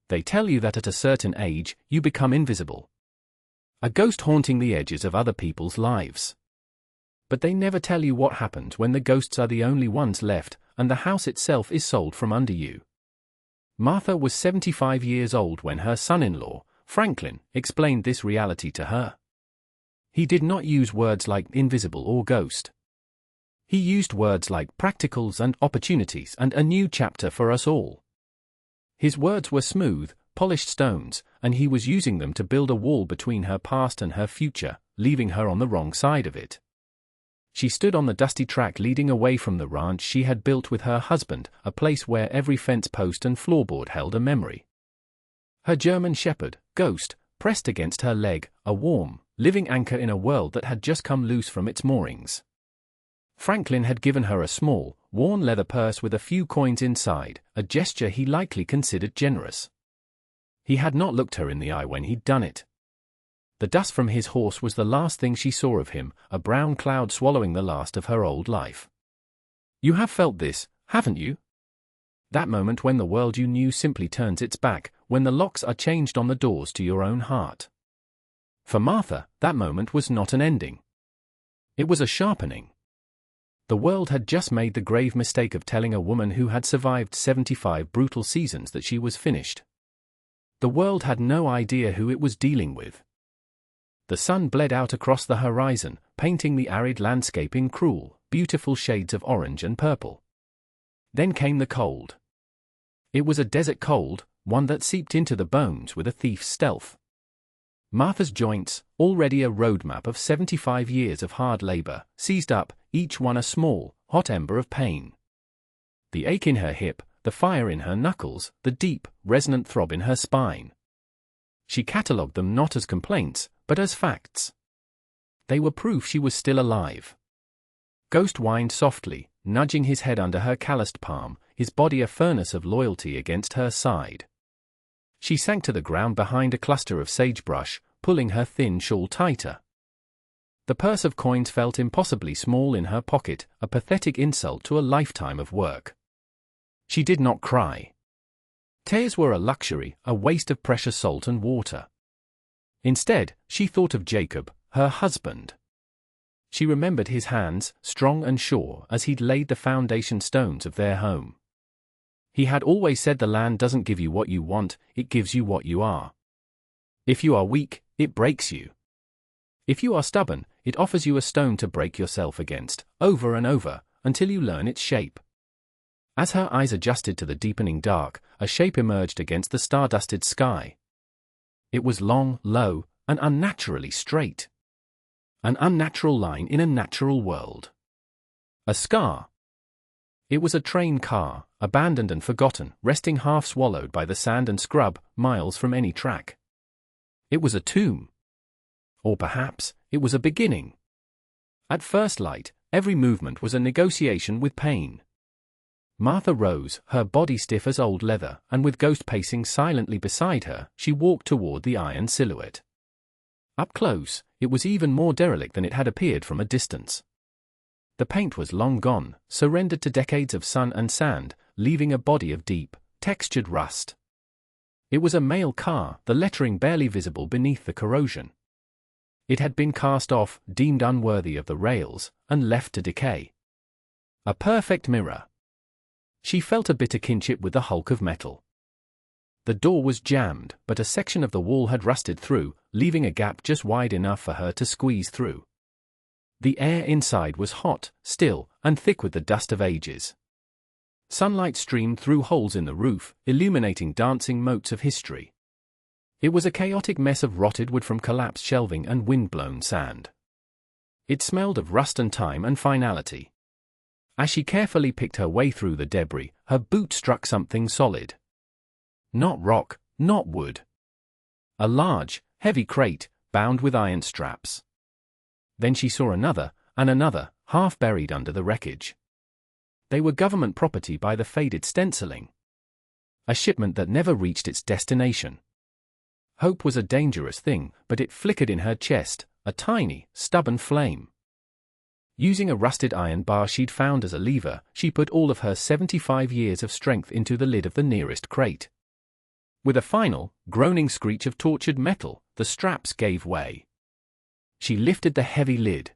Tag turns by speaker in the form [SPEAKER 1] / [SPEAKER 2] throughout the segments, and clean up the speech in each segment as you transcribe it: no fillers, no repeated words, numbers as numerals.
[SPEAKER 1] They tell you that at a certain age, you become invisible. A ghost haunting the edges of other people's lives. But they never tell you what happens when the ghosts are the only ones left, and the house itself is sold from under you. Martha was 75 years old when her son-in-law, Franklin, explained this reality to her. He did not use words like invisible or ghost. He used words like practicals and opportunities and a new chapter for us all. His words were smooth, polished stones, and he was using them to build a wall between her past and her future, leaving her on the wrong side of it. She stood on the dusty track leading away from the ranch she had built with her husband, a place where every fence post and floorboard held a memory. Her German shepherd, Ghost, pressed against her leg, a warm, living anchor in a world that had just come loose from its moorings. Franklin had given her a small, worn leather purse with a few coins inside, a gesture he likely considered generous. He had not looked her in the eye when he'd done it. The dust from his horse was the last thing she saw of him, a brown cloud swallowing the last of her old life. You have felt this, haven't you? That moment when the world you knew simply turns its back, when the locks are changed on the doors to your own heart. For Martha, that moment was not an ending. It was a sharpening. The world had just made the grave mistake of telling a woman who had survived 75 brutal seasons that she was finished. The world had no idea who it was dealing with. The sun bled out across the horizon, painting the arid landscape in cruel, beautiful shades of orange and purple. Then came the cold. It was a desert cold, one that seeped into the bones with a thief's stealth. Martha's joints, already a roadmap of 75 years of hard labor, seized up, each one a small, hot ember of pain. The ache in her hip, the fire in her knuckles, the deep, resonant throb in her spine. She catalogued them not as complaints, but as facts. They were proof she was still alive. Ghost whined softly, nudging his head under her calloused palm, his body a furnace of loyalty against her side. She sank to the ground behind a cluster of sagebrush, pulling her thin shawl tighter. The purse of coins felt impossibly small in her pocket, a pathetic insult to a lifetime of work. She did not cry. Tears were a luxury, a waste of precious salt and water. Instead, she thought of Jacob, her husband. She remembered his hands, strong and sure, as he'd laid the foundation stones of their home. He had always said the land doesn't give you what you want, it gives you what you are. If you are weak, it breaks you. If you are stubborn, it offers you a stone to break yourself against, over and over, until you learn its shape. As her eyes adjusted to the deepening dark, a shape emerged against the star-dusted sky. It was long, low, and unnaturally straight. An unnatural line in a natural world. A scar. It was a train car, abandoned and forgotten, resting half swallowed by the sand and scrub, miles from any track. It was a tomb. Or perhaps, it was a beginning. At first light, every movement was a negotiation with pain. Martha rose, her body stiff as old leather, and with Ghost pacing silently beside her, she walked toward the iron silhouette. Up close, it was even more derelict than it had appeared from a distance. The paint was long gone, surrendered to decades of sun and sand, leaving a body of deep, textured rust. It was a mail car, the lettering barely visible beneath the corrosion. It had been cast off, deemed unworthy of the rails, and left to decay. A perfect mirror. She felt a bitter kinship with the hulk of metal. The door was jammed, but a section of the wall had rusted through, leaving a gap just wide enough for her to squeeze through. The air inside was hot, still, and thick with the dust of ages. Sunlight streamed through holes in the roof, illuminating dancing motes of history. It was a chaotic mess of rotted wood from collapsed shelving and wind-blown sand. It smelled of rust and time and finality. As she carefully picked her way through the debris, her boot struck something solid. Not rock, not wood. A large, heavy crate, bound with iron straps. Then she saw another, and another, half buried under the wreckage. They were government property by the faded stenciling. A shipment that never reached its destination. Hope was a dangerous thing, but it flickered in her chest, a tiny, stubborn flame. Using a rusted iron bar she'd found as a lever, she put all of her 75 years of strength into the lid of the nearest crate. With a final, groaning screech of tortured metal, the straps gave way. She lifted the heavy lid.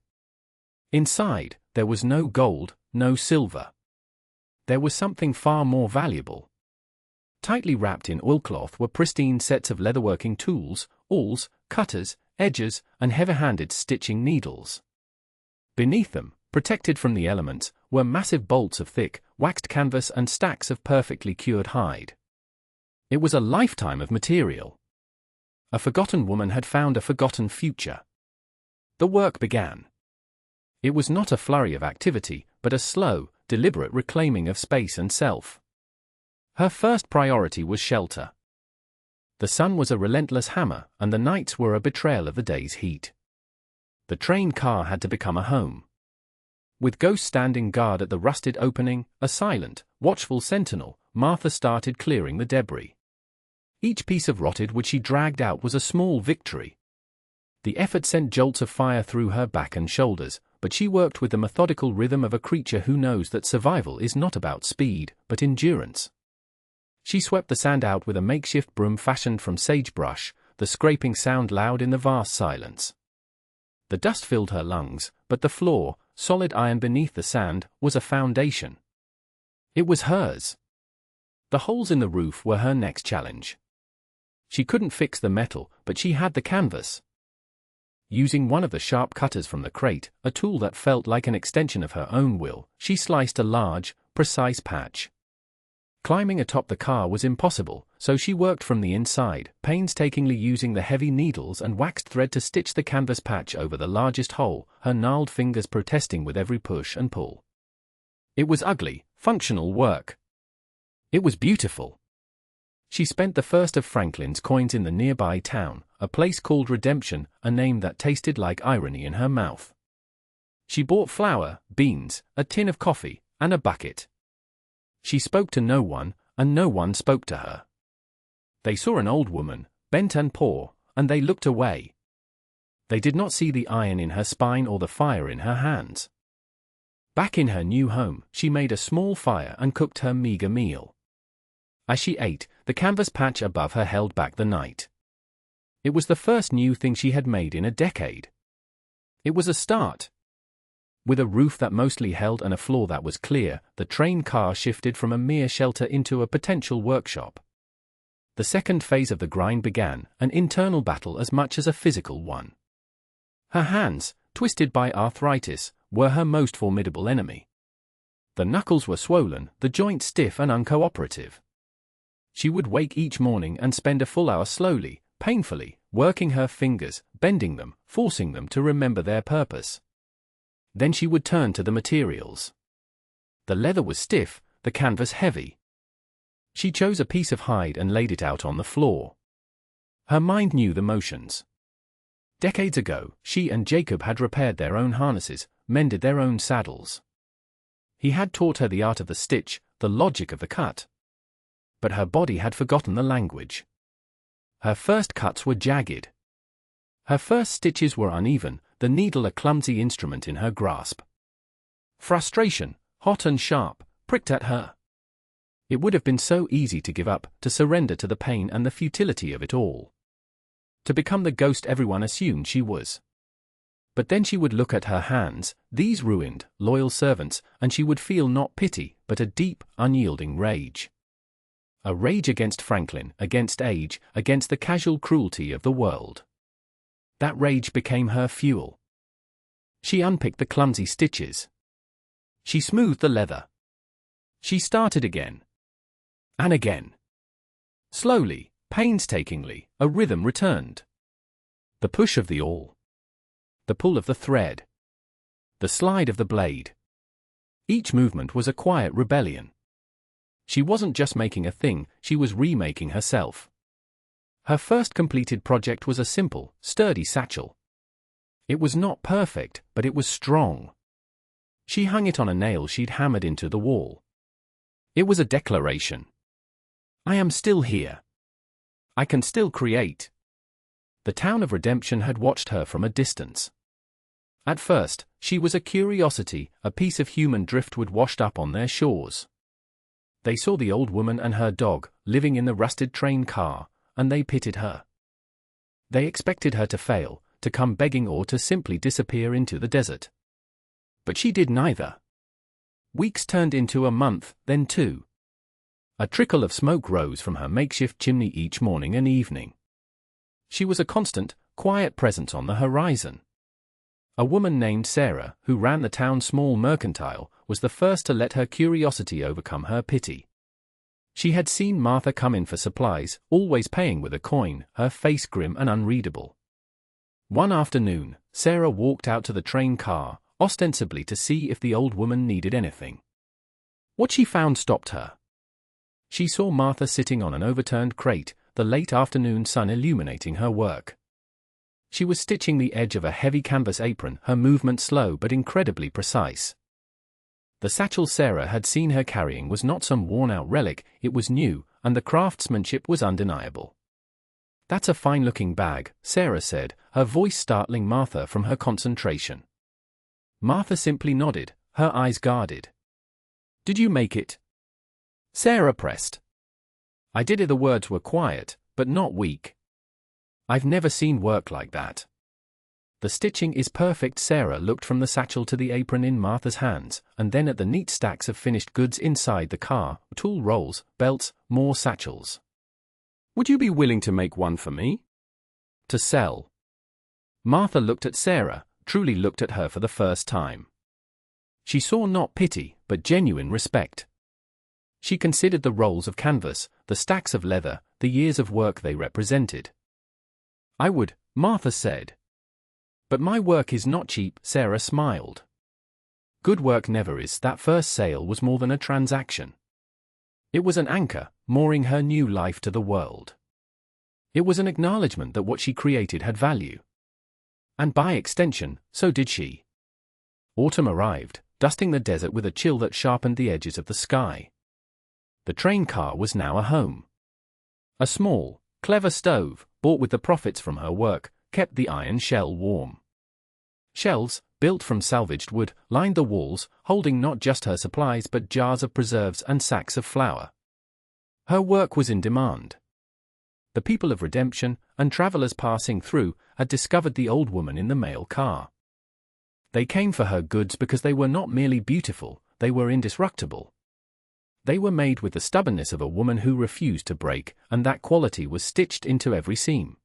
[SPEAKER 1] Inside, there was no gold, no silver. There was something far more valuable. Tightly wrapped in oilcloth were pristine sets of leatherworking tools, awls, cutters, edgers, and heavy-handed stitching needles. Beneath them, protected from the elements, were massive bolts of thick, waxed canvas and stacks of perfectly cured hide. It was a lifetime of material. A forgotten woman had found a forgotten future. The work began. It was not a flurry of activity, but a slow, deliberate reclaiming of space and self. Her first priority was shelter. The sun was a relentless hammer, and the nights were a betrayal of the day's heat. The train car had to become a home. With Ghost standing guard at the rusted opening, a silent, watchful sentinel, Martha started clearing the debris. Each piece of rotted wood she dragged out was a small victory. The effort sent jolts of fire through her back and shoulders, but she worked with the methodical rhythm of a creature who knows that survival is not about speed, but endurance. She swept the sand out with a makeshift broom fashioned from sagebrush, the scraping sound loud in the vast silence. The dust filled her lungs, but the floor, solid iron beneath the sand, was a foundation. It was hers. The holes in the roof were her next challenge. She couldn't fix the metal, but she had the canvas. Using one of the sharp cutters from the crate, a tool that felt like an extension of her own will, she sliced a large, precise patch. Climbing atop the car was impossible, so she worked from the inside, painstakingly using the heavy needles and waxed thread to stitch the canvas patch over the largest hole, her gnarled fingers protesting with every push and pull. It was ugly, functional work. It was beautiful. She spent the first of Franklin's coins in the nearby town, a place called Redemption, a name that tasted like irony in her mouth. She bought flour, beans, a tin of coffee, and a bucket. She spoke to no one, and no one spoke to her. They saw an old woman, bent and poor, and they looked away. They did not see the iron in her spine or the fire in her hands. Back in her new home, she made a small fire and cooked her meager meal. As she ate, the canvas patch above her held back the night. It was the first new thing she had made in a decade. It was a start. With a roof that mostly held and a floor that was clear, the train car shifted from a mere shelter into a potential workshop. The second phase of the grind began, an internal battle as much as a physical one. Her hands, twisted by arthritis, were her most formidable enemy. The knuckles were swollen, the joints stiff and uncooperative. She would wake each morning and spend a full hour slowly, painfully, working her fingers, bending them, forcing them to remember their purpose. Then she would turn to the materials. The leather was stiff, the canvas heavy. She chose a piece of hide and laid it out on the floor. Her mind knew the motions. Decades ago, she and Jacob had repaired their own harnesses, mended their own saddles. He had taught her the art of the stitch, the logic of the cut. But her body had forgotten the language. Her first cuts were jagged. Her first stitches were uneven, the needle a clumsy instrument in her grasp. Frustration, hot and sharp, pricked at her. It would have been so easy to give up, to surrender to the pain and the futility of it all. To become the ghost everyone assumed she was. But then she would look at her hands, these ruined, loyal servants, and she would feel not pity, but a deep, unyielding rage. A rage against Franklin, against age, against the casual cruelty of the world. That rage became her fuel. She unpicked the clumsy stitches. She smoothed the leather. She started again. And again. Slowly, painstakingly, a rhythm returned. The push of the awl. The pull of the thread. The slide of the blade. Each movement was a quiet rebellion. She wasn't just making a thing, she was remaking herself. Her first completed project was a simple, sturdy satchel. It was not perfect, but it was strong. She hung it on a nail she'd hammered into the wall. It was a declaration. I am still here. I can still create. The town of Redemption had watched her from a distance. At first, she was a curiosity, a piece of human driftwood washed up on their shores. They saw the old woman and her dog living in the rusted train car, and they pitied her. They expected her to fail, to come begging, or to simply disappear into the desert. But she did neither. Weeks turned into a month, then 2. A trickle of smoke rose from her makeshift chimney each morning and evening. She was a constant, quiet presence on the horizon. A woman named Sarah, who ran the town's small mercantile, was the first to let her curiosity overcome her pity. She had seen Martha come in for supplies, always paying with a coin, her face grim and unreadable. One afternoon, Sarah walked out to the train car, ostensibly to see if the old woman needed anything. What she found stopped her. She saw Martha sitting on an overturned crate, the late afternoon sun illuminating her work. She was stitching the edge of a heavy canvas apron, her movement slow but incredibly precise. The satchel Sarah had seen her carrying was not some worn-out relic, it was new, and the craftsmanship was undeniable. "That's a fine-looking bag," Sarah said, her voice startling Martha from her concentration. Martha simply nodded, her eyes guarded. "Did you make it?" Sarah pressed. "I did it." The words were quiet, but not weak. "I've never seen work like that." "The stitching is perfect." Sarah looked from the satchel to the apron in Martha's hands, and then at the neat stacks of finished goods inside the car, tool rolls, belts, more satchels. "Would you be willing to make one for me? To sell?" Martha looked at Sarah, truly looked at her for the first time. She saw not pity, but genuine respect. She considered the rolls of canvas, the stacks of leather, the years of work they represented. "I would," Martha said. "But my work is not cheap." Sarah smiled. "Good work never is." That first sale was more than a transaction. It was an anchor, mooring her new life to the world. It was an acknowledgement that what she created had value. And by extension, so did she. Autumn arrived, dusting the desert with a chill that sharpened the edges of the sky. The train car was now a home. A small, clever stove, bought with the profits from her work, kept the iron shell warm. Shelves, built from salvaged wood, lined the walls, holding not just her supplies but jars of preserves and sacks of flour. Her work was in demand. The people of Redemption, and travelers passing through, had discovered the old woman in the mail car. They came for her goods because they were not merely beautiful, they were indestructible. They were made with the stubbornness of a woman who refused to break, and that quality was stitched into every seam.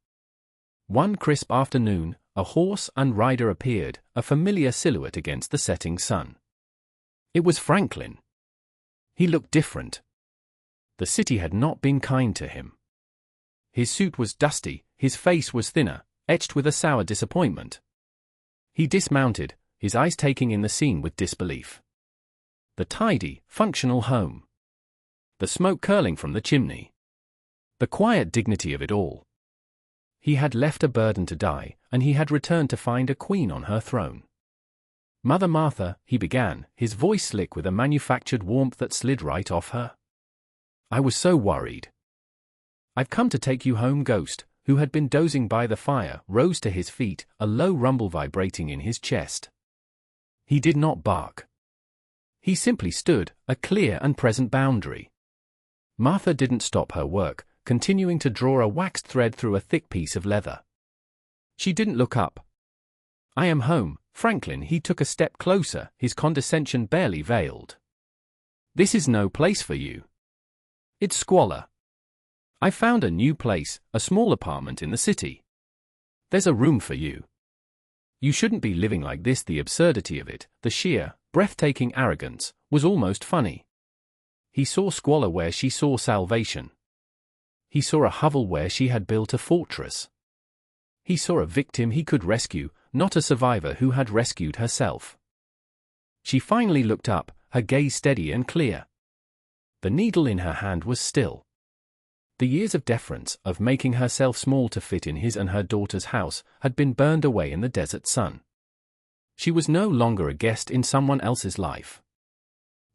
[SPEAKER 1] One crisp afternoon, a horse and rider appeared, a familiar silhouette against the setting sun. It was Franklin. He looked different. The city had not been kind to him. His suit was dusty, his face was thinner, etched with a sour disappointment. He dismounted, his eyes taking in the scene with disbelief. The tidy, functional home. The smoke curling from the chimney. The quiet dignity of it all. He had left a burden to die, and he had returned to find a queen on her throne. "Mother Martha," he began, his voice slick with a manufactured warmth that slid right off her. "I was so worried. I've come to take you home." Ghost, who had been dozing by the fire, rose to his feet, a low rumble vibrating in his chest. He did not bark. He simply stood, a clear and present boundary. Martha didn't stop her work, continuing to draw a waxed thread through a thick piece of leather. She didn't look up. "I am home, Franklin." He took a step closer, his condescension barely veiled. "This is no place for you. It's squalor. I found a new place, a small apartment in the city. There's a room for you. You shouldn't be living like this." The absurdity of it, the sheer, breathtaking arrogance, was almost funny. He saw squalor where she saw salvation. He saw a hovel where she had built a fortress. He saw a victim he could rescue, not a survivor who had rescued herself. She finally looked up, her gaze steady and clear. The needle in her hand was still. The years of deference, of making herself small to fit in his and her daughter's house, had been burned away in the desert sun. She was no longer a guest in someone else's life.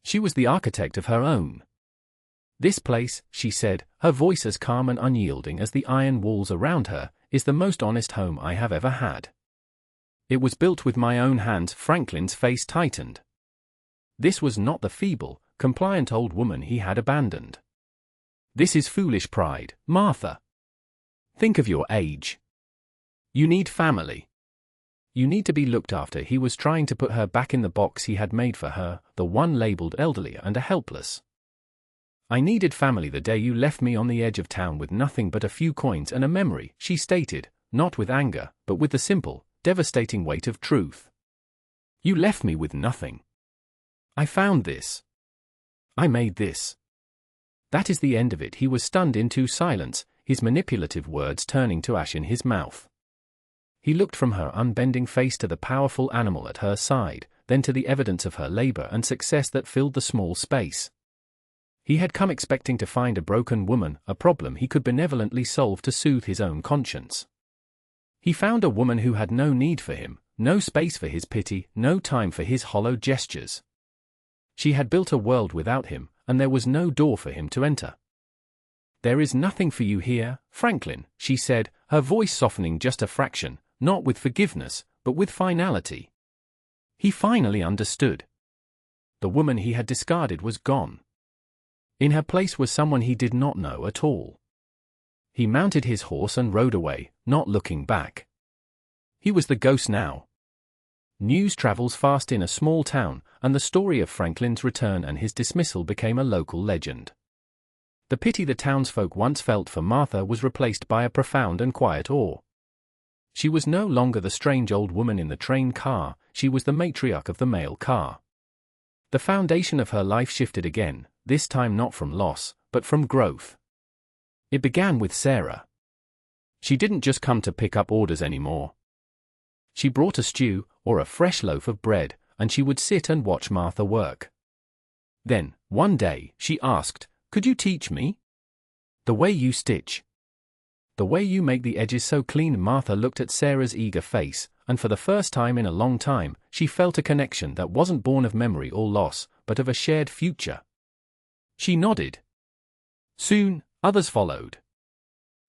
[SPEAKER 1] She was the architect of her own. "This place," she said, her voice as calm and unyielding as the iron walls around her, "is the most honest home I have ever had. It was built with my own hands." Franklin's face tightened. This was not the feeble, compliant old woman he had abandoned. This is foolish pride, Martha. Think of your age. You need family. You need to be looked after. He was trying to put her back in the box he had made for her, the one labeled elderly and a helpless. I needed family the day you left me on the edge of town with nothing but a few coins and a memory, she stated, not with anger, but with the simple, devastating weight of truth. You left me with nothing. I found this. I made this. That is the end of it. He was stunned into silence, his manipulative words turning to ash in his mouth. He looked from her unbending face to the powerful animal at her side, then to the evidence of her labor and success that filled the small space. He had come expecting to find a broken woman, a problem he could benevolently solve to soothe his own conscience. He found a woman who had no need for him, no space for his pity, no time for his hollow gestures. She had built a world without him, and there was no door for him to enter. There is nothing for you here, Franklin, she said, her voice softening just a fraction, not with forgiveness, but with finality. He finally understood. The woman he had discarded was gone. In her place was someone he did not know at all. He mounted his horse and rode away, not looking back. He was the ghost now. News travels fast in a small town, and the story of Franklin's return and his dismissal became a local legend. The pity the townsfolk once felt for Martha was replaced by a profound and quiet awe. She was no longer the strange old woman in the train car, she was the matriarch of the mail car. The foundation of her life shifted again, this time not from loss, but from growth. It began with Sarah. She didn't just come to pick up orders anymore. She brought a stew, or a fresh loaf of bread, and she would sit and watch Martha work. Then, one day, she asked, "Could you teach me? The way you stitch. The way you make the edges so clean." Martha looked at Sarah's eager face, and for the first time in a long time, she felt a connection that wasn't born of memory or loss, but of a shared future. She nodded. Soon, others followed.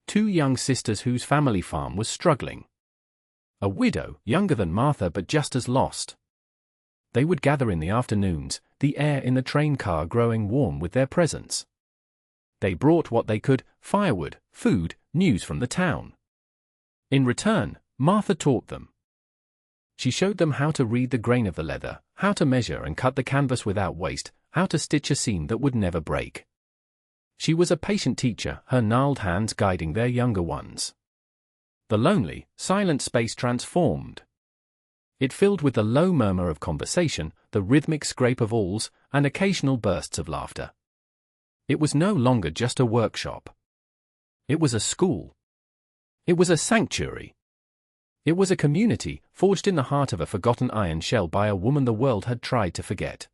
[SPEAKER 1] 2 young sisters whose family farm was struggling. A widow, younger than Martha but just as lost. They would gather in the afternoons, the air in the train car growing warm with their presence. They brought what they could, firewood, food, news from the town. In return, Martha taught them. She showed them how to read the grain of the leather, how to measure and cut the canvas without waste, how to stitch a seam that would never break. She was a patient teacher, her gnarled hands guiding their younger ones. The lonely, silent space transformed. It filled with the low murmur of conversation, the rhythmic scrape of awls, and occasional bursts of laughter. It was no longer just a workshop. It was a school. It was a sanctuary. It was a community, forged in the heart of a forgotten iron shell by a woman the world had tried to forget.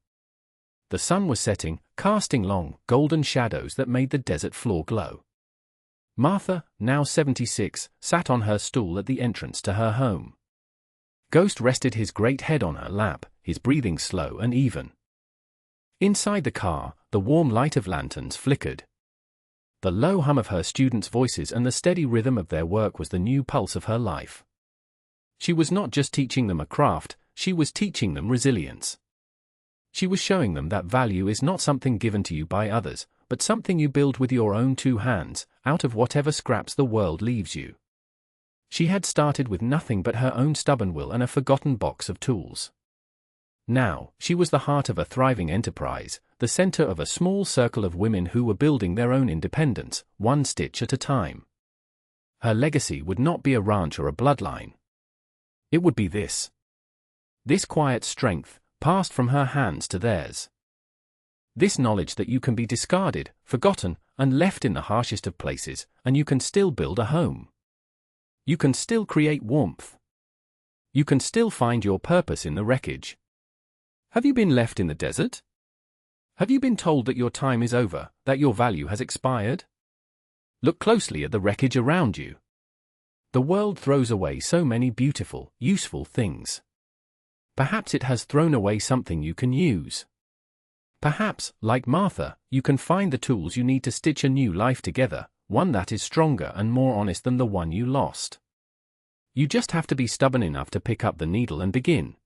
[SPEAKER 1] The sun was setting, casting long, golden shadows that made the desert floor glow. Martha, now 76, sat on her stool at the entrance to her home. Ghost rested his great head on her lap, his breathing slow and even. Inside the car, the warm light of lanterns flickered. The low hum of her students' voices and the steady rhythm of their work was the new pulse of her life. She was not just teaching them a craft, she was teaching them resilience. She was showing them that value is not something given to you by others, but something you build with your own 2 hands, out of whatever scraps the world leaves you. She had started with nothing but her own stubborn will and a forgotten box of tools. Now, she was the heart of a thriving enterprise, the center of a small circle of women who were building their own independence, one stitch at a time. Her legacy would not be a ranch or a bloodline. It would be this. This quiet strength, passed from her hands to theirs. This knowledge that you can be discarded, forgotten, and left in the harshest of places, and you can still build a home. You can still create warmth. You can still find your purpose in the wreckage. Have you been left in the desert? Have you been told that your time is over, that your value has expired? Look closely at the wreckage around you. The world throws away so many beautiful, useful things. Perhaps it has thrown away something you can use. Perhaps, like Martha, you can find the tools you need to stitch a new life together, one that is stronger and more honest than the one you lost. You just have to be stubborn enough to pick up the needle and begin.